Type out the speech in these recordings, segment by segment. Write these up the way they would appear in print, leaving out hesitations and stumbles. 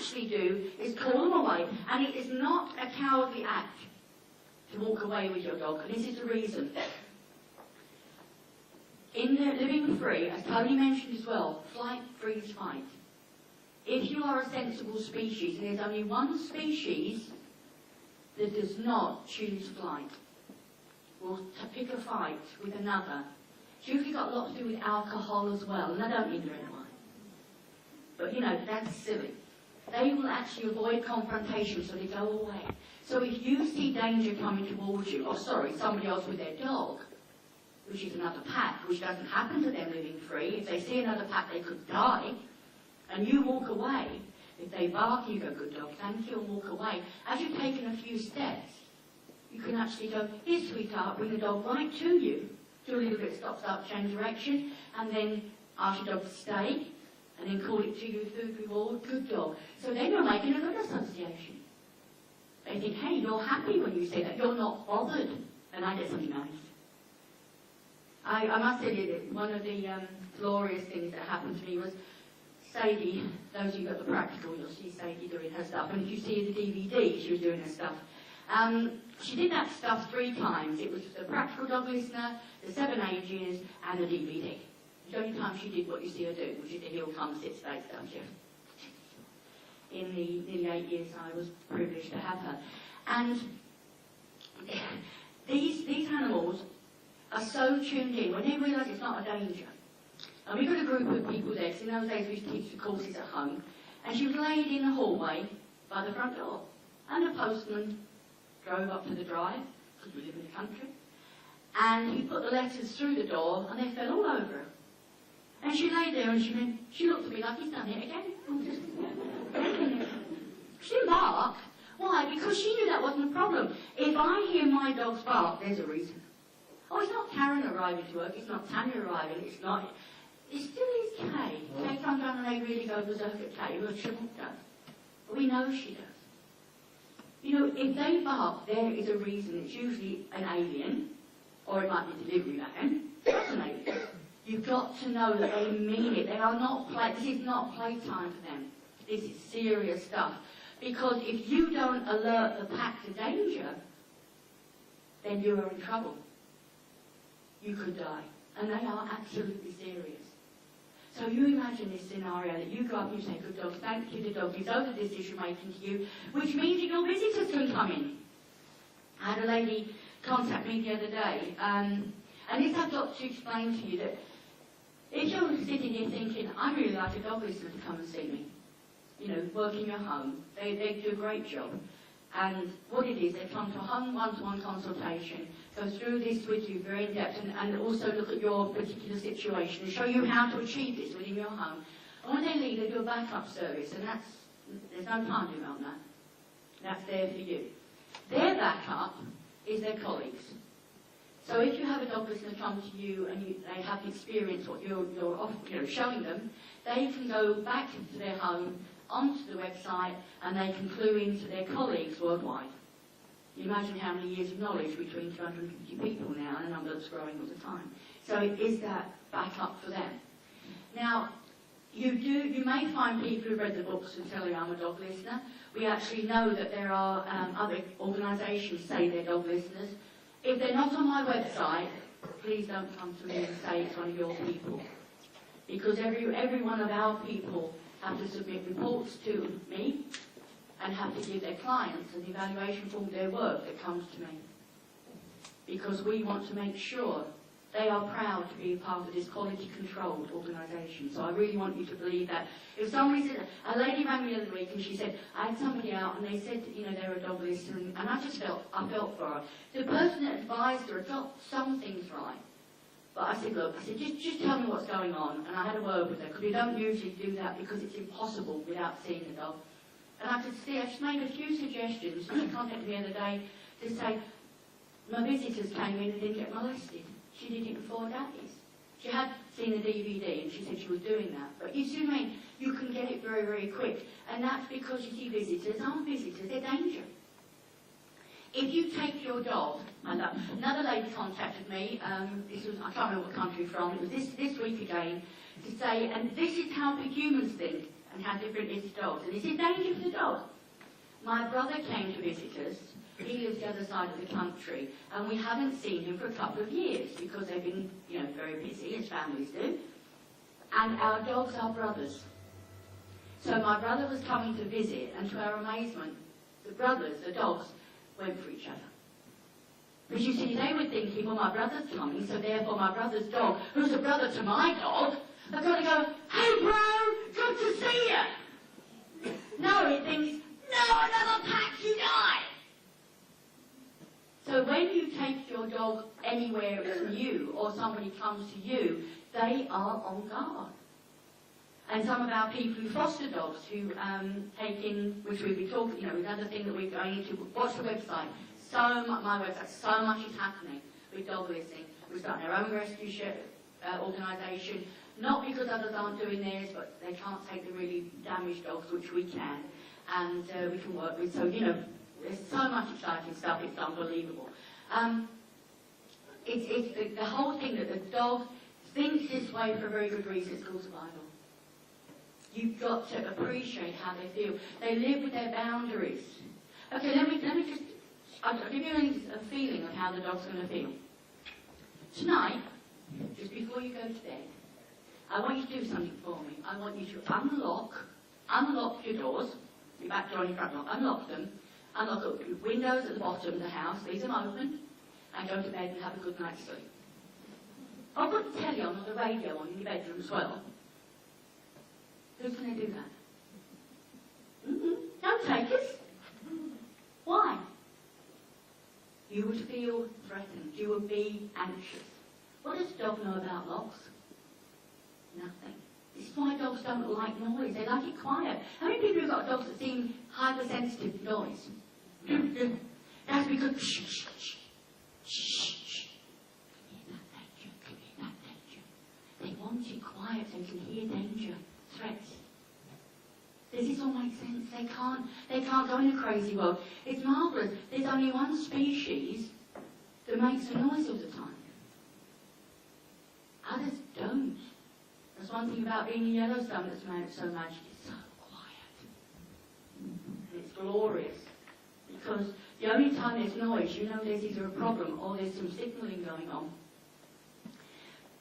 actually do is call them away, and it is not a cowardly act to walk away with your dog, and this is the reason. In the living free, as Tony mentioned as well, flight freeze fight. If you are a sensible species, and there's only one species that does not choose flight, will pick a fight with another. It's usually got a lot to do with alcohol as well, and I don't mean red wine. But you know, that's silly. They will actually avoid confrontation, so they go away. So if you see danger coming towards you, or sorry, somebody else with their dog, which is another pack, which doesn't happen to them living free, if they see another pack they could die, and you walk away, if they bark, you go, good dog, thank you, and walk away. As you've taken a few steps, you can actually go, here sweetheart, bring the dog right to you. Do a little bit of stop, start, change direction, and then ask your dog to stay, and then call it to you, food reward, good dog. So then you're making a good association. They think, hey, you're happy when you say that, you're not bothered. And I get something nice. I must tell you that one of the glorious things that happened to me was Sadie, those of you who got the practical, you'll see Sadie doing her stuff, and if you see the DVD, she was doing her stuff. She did that stuff 3 times. It was the practical dog listener, the 7 ages, and the DVD. The only time she did what you see her do, which is the heel, come, sit, stay stuff. In the nearly 8 years I was privileged to have her. And these animals are so tuned in, when they realise it's not a danger. And we got a group of people there, because in those days we used to teach the courses at home, and she was laid in the hallway by the front door. And the postman drove up to the drive, because we live in the country, and he put the letters through the door, and they fell all over her. And she lay there, and she looked at me like, he's done it again. She didn't bark. Why? Because she knew that wasn't a problem. If I hear my dogs bark, there's a reason. Oh, it's not Karen arriving to work, it's not Tanya arriving, it's still is Kay. Kay comes down and they really go berserk at Kay, well, she won't do. But we know she does. You know, if they bark, there is a reason. It's usually an alien, or it might be a delivery van. That's an alien. You've got to know that they mean it. They are not this is not playtime for them. This is serious stuff. Because if you don't alert the pack to danger, then you are in trouble. You could die. And they are absolutely serious. So you imagine this scenario that you go up and you say, good dog, thank you, the dog is over the decision making to you, which means that your visitors can come in. I had a lady contact me the other day, and this I've got to explain to you that if you're sitting here thinking, I really like a dog listener to come and see me, you know, work in your home, they do a great job. And what it is, they come to a home one-to-one consultation, go through this with you very in-depth, and also look at your particular situation and show you how to achieve this within your home. And when they leave, they do a backup service, and there's no time limit on that. That's there for you. Their backup is their colleagues. So if you have a dog listener come to you and they have experienced what you're showing them, they can go back to their home, onto the website, and they can clue into their colleagues worldwide. You imagine how many years of knowledge between 250 people now, and a number that's growing all the time. So it is that backup for them. Now, you may find people who've read the books and tell you I'm a dog listener. We actually know that there are other organisations say they're dog listeners. If they're not on my website, please don't come to me and say it's one of your people. Because every one of our people have to submit reports to me and have to give their clients an evaluation form of their work that comes to me. Because we want to make sure they are proud to be a part of this quality-controlled organisation. So I really want you to believe that. If somebody said, a lady rang me the other week and she said, I had somebody out and they said, you know, they're a dog listener, and I just felt for her. The person that advised her got some things right. But I said, look, just tell me what's going on. And I had a word with her, because we don't usually do that because it's impossible without seeing the dog. And I could see, I just made a few suggestions. She contacted me the other day to say, my visitors came in and didn't get molested. She did it in 4 days. She had seen the DVD and she said she was doing that. But you see what I mean? You can get it very, very quick. And that's because you see visitors aren't visitors, they're danger. If you take your dog, another lady contacted me, this was, I can't remember what country from, it was this week again, to say, and this is how the humans think, and had different little dogs. And this is danger for the dog. My brother came to visit us. He lives the other side of the country, and we haven't seen him for a couple of years because they've been, very busy, as families do. And our dogs are brothers. So my brother was coming to visit, and to our amazement, the brothers, the dogs, went for each other. Because you see, they were thinking, well, my brother's coming, so therefore my brother's dog, who's a brother to my dog, I've got to go, hey, bro, good to see you. No, it thinks, no, another pack, you die. So when you take your dog anywhere it's new, or somebody comes to you, they are on guard. And some of our people who foster dogs, who take in, which we'll be talking, another thing that we're going into, watch the website. My website, so much is happening with dog listing. We're starting our own rescue organisation, not because others aren't doing theirs, but they can't take the really damaged dogs, which we can, and we can work with. So, there's so much exciting stuff, it's unbelievable. It's the whole thing that the dog thinks this way for a very good reason. It's called survival. You've got to appreciate how they feel. They live with their boundaries. Okay, let me just, I'll give you a feeling of how the dog's going to feel. Tonight, just before you go to bed, I want you to do something for me. I want you to unlock your doors, your back door and your front door, unlock them, unlock the windows at the bottom of the house, leave them open, and go to bed and have a good night's sleep. I'll put the telly on or the radio on in your bedroom as well. Who's going to do that? Don't take us. Why? You would feel threatened. You would be anxious. What does a dog know about locks? Nothing. This is why dogs don't like noise. They like it quiet. How many people have got dogs that seem hypersensitive to noise? That's because shh, shh, shh, shh, shh. Can you hear that danger? They want it quiet so you can hear danger, threats. Does this all make sense? They can't go in a crazy world. It's marvellous. There's only one species that makes a noise all the time. Others don't. That's one thing about being in Yellowstone that's made it so magic. It's so quiet. And it's glorious. Because the only time there's noise, there's either a problem or there's some signalling going on.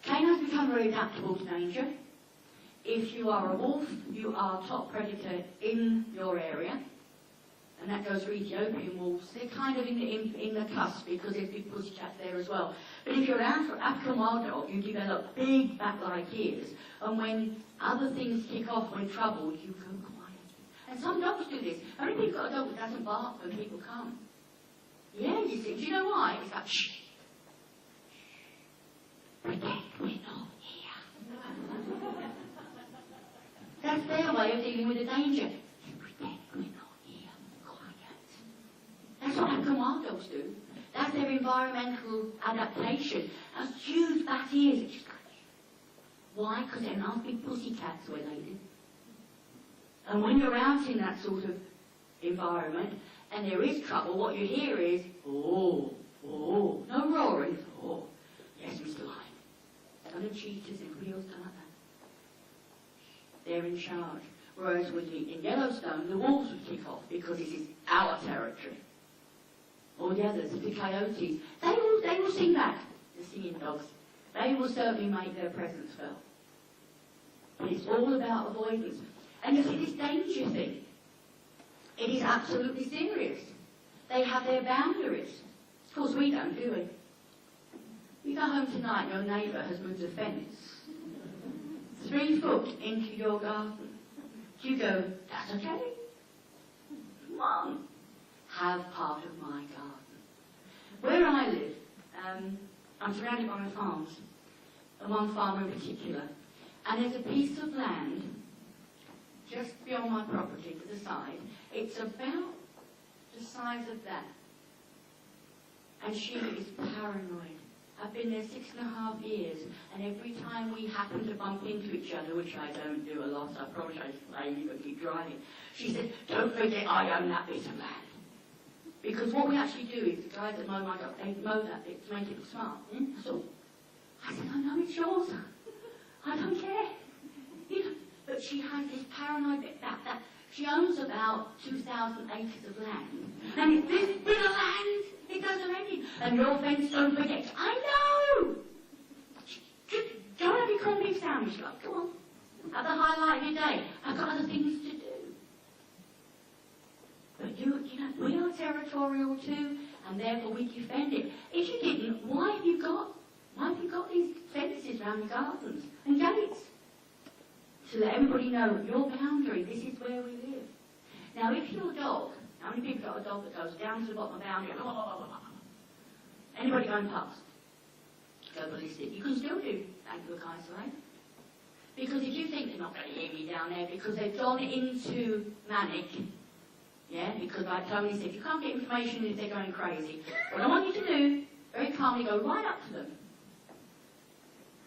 Canines become very adaptable to danger. If you are a wolf, you are top predator in your area. And that goes for Ethiopian wolves. They're kind of in the cusp because there's big pussycats there as well. But if you're an African wild dog, you develop big bat-like ears. And when other things kick off, when troubled, you go quiet. And some dogs do this. How many people got a dog that doesn't bark when people come? Yeah, you see. Do you know why? It's like, shh. Pretend we're not here. That's their way of dealing with the danger. Pretend we're not here. Quiet. That's what African wild dogs do. That's their environmental adaptation. Those huge bat ears. It's just like, why? Because they're nice big pussycats where they live. And when you're out in that sort of environment and there is trouble, what you hear is, oh, no roaring, oh, yes, Mr. Lion. None of cheetahs and wheels like that. They're in charge. Whereas in Yellowstone, the wolves would kick off because this is our territory. Or the others, the coyotes, they will sing back, the singing dogs. They will certainly make their presence felt. But it's all about avoidance. And you see, this danger thing, it is absolutely serious. They have their boundaries. Of course, we don't, do we? You go home tonight, your neighbour has moved a fence 3 foot into your garden. Do you go, that's okay? Come on, have part of my garden. Where I live, I'm surrounded by farms, and one farm in particular. And there's a piece of land just beyond my property to the side. It's about the size of that. And she is paranoid. I've been there 6.5 years, and every time we happen to bump into each other, which I don't do a lot, I promise I leave and keep driving, she said, don't forget I own that bit of land. Because what we actually do is, the guys that mow my dog, they mow that bit to make it look smart. That's all. I said, I know it's yours. I don't care. But she has this paranoid bit that she owns about 2,000 acres of land. And it's this bit of land, it does her head in. And your fence, don't forget. I know! Just go and have your corned beef sandwich, love. Go on. Have the highlight of your day. I've got other things to do. But you know, we are territorial too, and therefore we defend it. If you didn't, why have you got these fences around your gardens and gates? To let everybody know your boundary, this is where we live. Now if your dog, how many people got a dog that goes down to the bottom of the boundary, anybody going past, go ballistic. You can still do thank you, isolate. Because if you think they're not going to hear me down there because they've gone into manic, yeah, because like Tony said, you can't get information if they're going crazy. What I want you to do, very calmly go right up to them.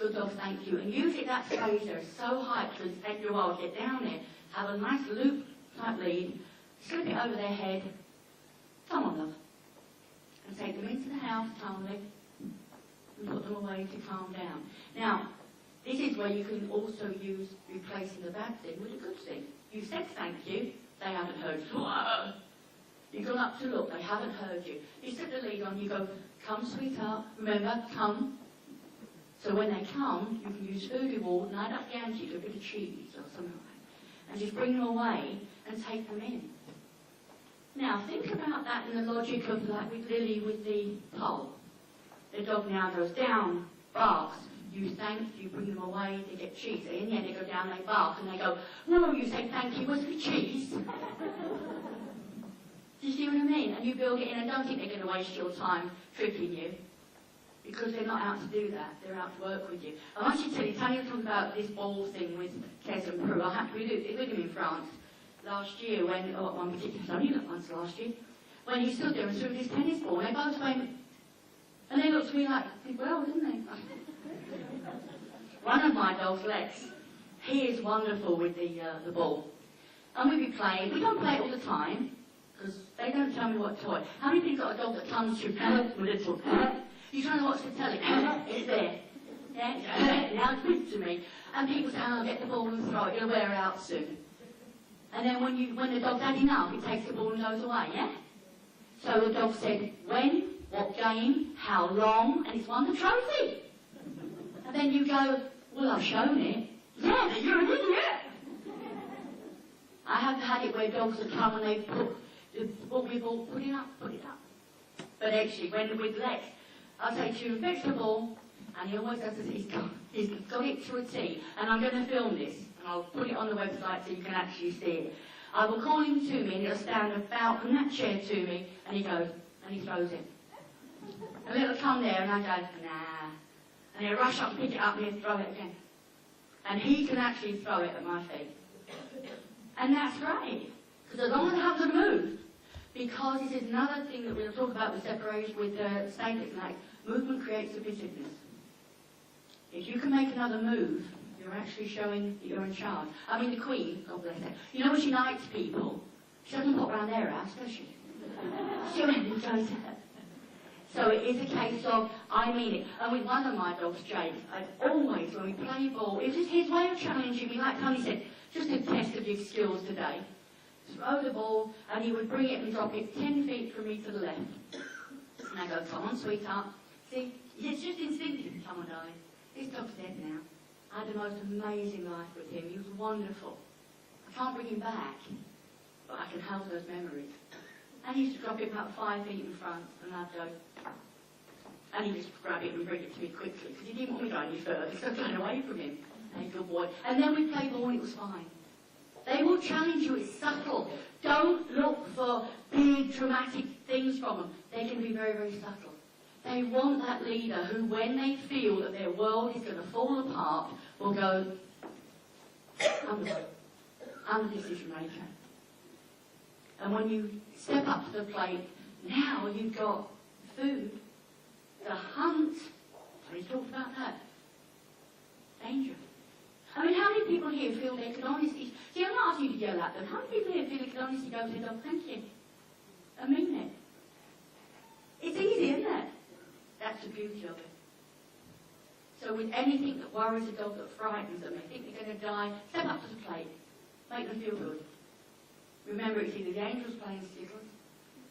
Good dog, thank you. And usually that space there is so high because it's take you a while to get down there. Have a nice loop type lead, slip it over their head. Come on, love. And take them into the house calmly and put them away to calm down. Now, this is where you can also use replacing the bad thing with a good thing. You said thank you, they haven't heard you. You've gone up to look, they haven't heard you. You set the lead on, you go, come sweetheart, remember, come. So when they come, you can use food reward, night up the ante, a bit of cheese or something like that, and just bring them away and take them in. Now think about that in the logic of like with Lily with the pole. The dog now goes down, barks, you thank, you bring them away, they get cheese. In the end they go down, they bark, and they go, no, you say thank you, what's the cheese? Do you see what I mean? And you build it in, and don't think they're going to waste your time tricking you. Because they're not out to do that, they're out to work with you. I want you to tell you, Tanya talked about this ball thing with Kes and Prue. I had to do with him in France last year when, one particular time, you looked once last year, when he stood there and threw his tennis ball, and they both went, and they looked at me like, did well, didn't they? One of my dogs, Lex, he is wonderful with the ball. And we be playing, we don't play it all the time, because they don't tell me what toy. How many people got a dog that comes to with a toy? You trying to watch the telly? It's there. Yeah? Now it's good to me. And people say, oh, get the ball and throw it, it'll wear out soon. And then when the dog's had enough, it takes the ball and goes away, yeah? So the dog said, when, what game, how long, and it's won the trophy. And then you go, well, I've shown it. Yeah, but you're an idiot. I have had it where dogs have come and they've put the ball, put it up. But actually, when with Lex, I'll say to you, fetch the ball, and he always does this, he's got it to a T, and I'm going to film this, and I'll put it on the website so you can actually see it. I will call him to me, and he'll stand about from that chair to me, and he goes, and he throws it. And it'll come there, and I go, nah. And he'll rush up and pick it up, and he'll throw it again. And he can actually throw it at my feet. And that's great, because as long as I have to move, because this is another thing that we'll talk about with separation, with status, like movement creates submissiveness. If you can make another move, you're actually showing that you're in charge. I mean, the Queen, God bless her, you know when she knights people, she doesn't pop around their house, does she? She only goes there. So it is a case of, I mean it. And with one of my dogs, Jake, I'd always, when we play ball, it was his way of challenging me, like Tony said, just a test of your skills today. Throw the ball, and he would bring it and drop it 10 feet from me to the left. And I go, come on, sweetheart. See, it's just instinctive. Come on, darling. This dog's dead now. I had the most amazing life with him. He was wonderful. I can't bring him back, but I can hold those memories. And he used to drop it about 5 feet in front, and I'd go, and he'd just grab it and bring it to me quickly, because he didn't want me going any further, so I got away from him. And he'd go, boy. And then we'd play ball, and it was fine. They will challenge you, it's subtle. Don't look for big, dramatic things from them. They can be very, very subtle. They want that leader who, when they feel that their world is going to fall apart, will go, I'm the decision maker. And when you step up to the plate, now you've got food, the hunt, we talked about that, danger. I mean, how many people here feel they could honestly... See, I'm not asking you to yell at them. How many people here feel they could honestly go to the dog, thank you? I mean it. It's easy, isn't it? That's the beauty of it. So with anything that worries a dog, that frightens them, they think they're going to die, step up to the plate. Make them feel good. Remember, it's either the angels playing Skittles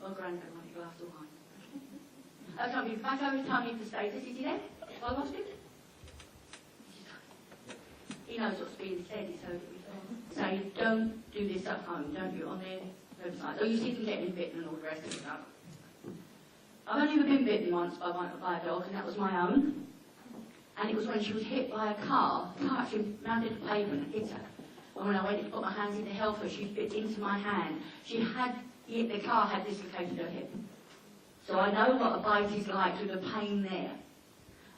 or Grandad wanting a glass of wine. That's something back over time for status. Is he there? Have I lost him? He knows what's being said. He's heard it before. So don't do this at home. Don't do it on their website. Or you see them getting bitten and all the rest of the stuff. I've only ever been bitten once by a dog, and that was my own. And it was when she was hit by a car. The car actually mounted the pavement and hit her. And when I went to put my hands in to help her, she bit into my hand. The car had dislocated her hip. So I know what a bite is like with the pain there.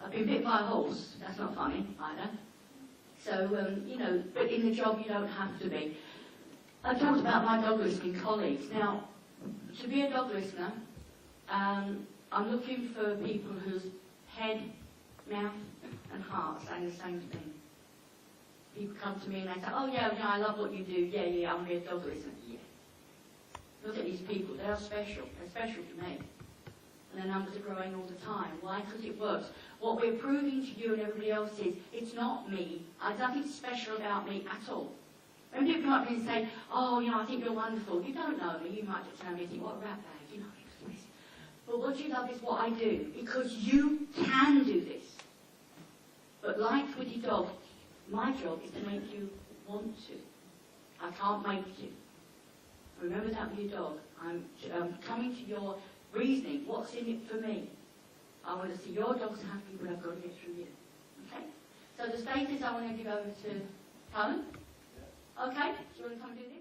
I've been bit by a horse. That's not funny either. So, but in the job you don't have to be. I talked about my dog listening colleagues. Now, to be a dog listener, I'm looking for people whose head, mouth and heart say the same thing. People come to me and they say, oh yeah, I love what you do. Yeah, I'm a dog listener. Yeah. Look at these people. They are special. They're special to me. And their numbers are growing all the time. Why? Because it works. What we're proving to you and everybody else is, it's not me. There's nothing special about me at all. When people come up to me and say, oh, I think you're wonderful. You don't know me. You might just tell me, what a rat bag. But what you love is what I do. Because you can do this. But like with your dog, my job is to make you want to. I can't make you. Remember that with your dog. I'm coming to your reasoning. What's in it for me? I want to see your dog's happy, but I've got to get through you. Okay? So the status I want to give over to Helen. Okay? Do you want to come do this?